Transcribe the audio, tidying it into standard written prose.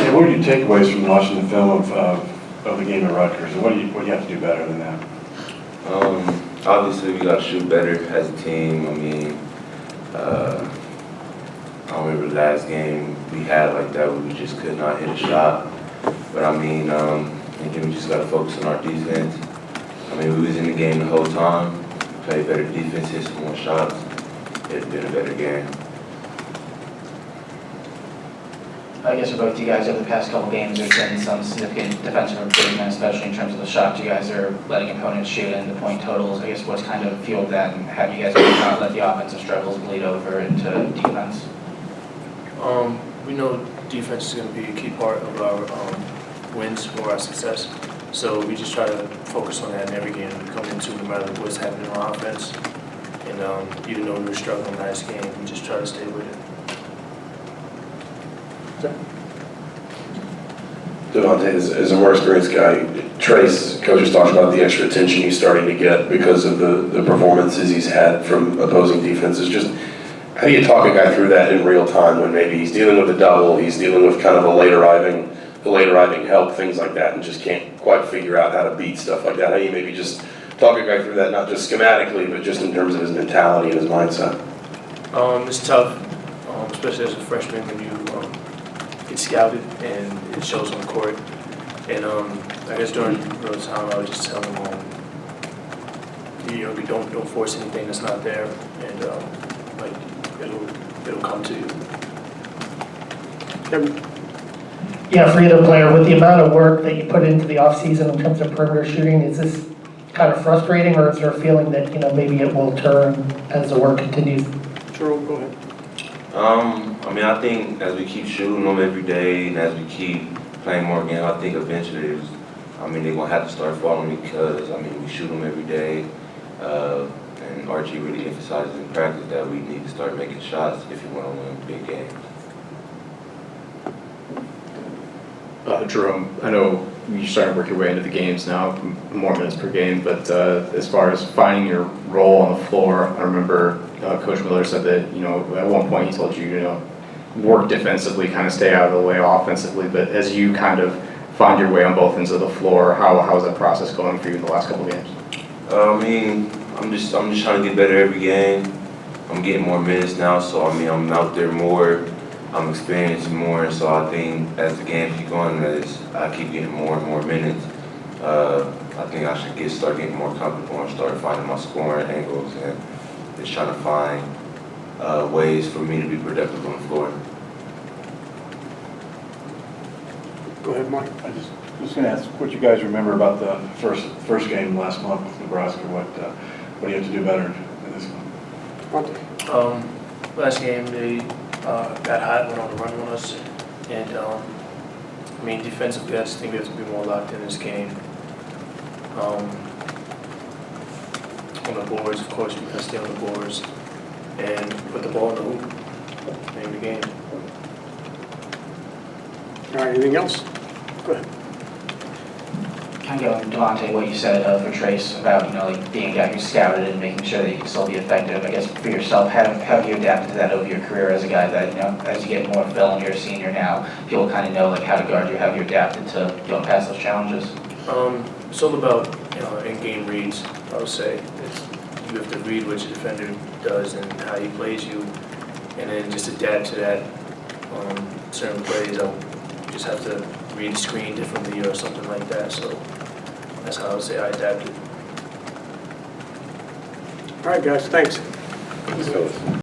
Devonte, what are your takeaways from watching the film of the game at Rutgers, and what do you have to do better than that? Obviously, we got to shoot better as a team. I mean, I remember the last game we had like that where we just could not hit a shot. But I mean, I think we just got to focus on our defense. I mean, we was in the game the whole time, played better defense, hit some more shots. It's been a better game. I guess for both of you guys over the past couple games, there's been some significant defensive improvement, especially in terms of the shots you guys are letting opponents shoot and the point totals. I guess what's kind of fueled that, and have you guys not let the offensive struggles bleed over into defense? We know defense is going to be a key part of our wins or our success. So we just try to focus on that in every game we come into, no matter what's happening on offense. And even though we were struggling last game, we just try to stay with it. Devonte, as a more experienced guy, Trace, coaches talked about the extra attention he's starting to get because of the performances he's had from opposing defenses. Just how do you talk a guy through that in real time when maybe he's dealing with a double, he's dealing with kind of the late arriving help, things like that, and just can't quite figure out how to beat stuff like that? How do you maybe just talk a guy through that, not just schematically, but just in terms of his mentality and his mindset? It's tough, especially as a freshman when you get scouted and it shows on the court. And I guess during real time, I would just tell them, don't force anything that's not there, and like it'll come to you. Yeah, for either player, with the amount of work that you put into the offseason in terms of perimeter shooting, is this kind of frustrating, or is there a feeling that maybe it will turn as the work continues? Jerome, go ahead. I mean, I think as we keep shooting them every day and as we keep playing more games, I think eventually they're going to have to start following me because, we shoot them every day. And Archie really emphasizes in practice that we need to start making shots if you want to win big games. Jerome, I know you're starting to work your way into the games now, more minutes per game, but as far as finding your role on the floor, I remember Coach Miller said that, at one point he told you, work defensively, kind of stay out of the way offensively, but as you kind of find your way on both ends of the floor, how is that process going for you in the last couple of games? I'm just trying to get better every game. I'm getting more minutes now, so I'm out there more. I'm experiencing more, and so I think as the game keep going, as I keep getting more and more minutes, I think I should start getting more comfortable and start finding my scoring angles and just trying to find ways for me to be productive on the floor. Go ahead, Mike. I just was going to ask what you guys remember about the first game last month with Nebraska. What do you have to do better in this one? Last game they got hot, went on the run on us, and defensively I just think we have to be more locked in this game. On the boards, of course, we got to stay on the boards and put the ball in the hoop, name the game. All right, anything else? Go ahead. Kind of going, Devonte, what you said for Trace about, being a guy who's scouted and making sure that you can still be effective. I guess for yourself, how have you adapted to that over your career as a guy that, as you get more film, you're a senior now, people kind of know how to guard you. Have you adapted to going past those challenges? It's all about, in-game reads, I would say. You have to read what your defender does and how he plays you, and then just adapt to that. Certain plays, I'll just have to read the screen differently or something like that. So that's how I would say I adapted. All right, guys, thanks.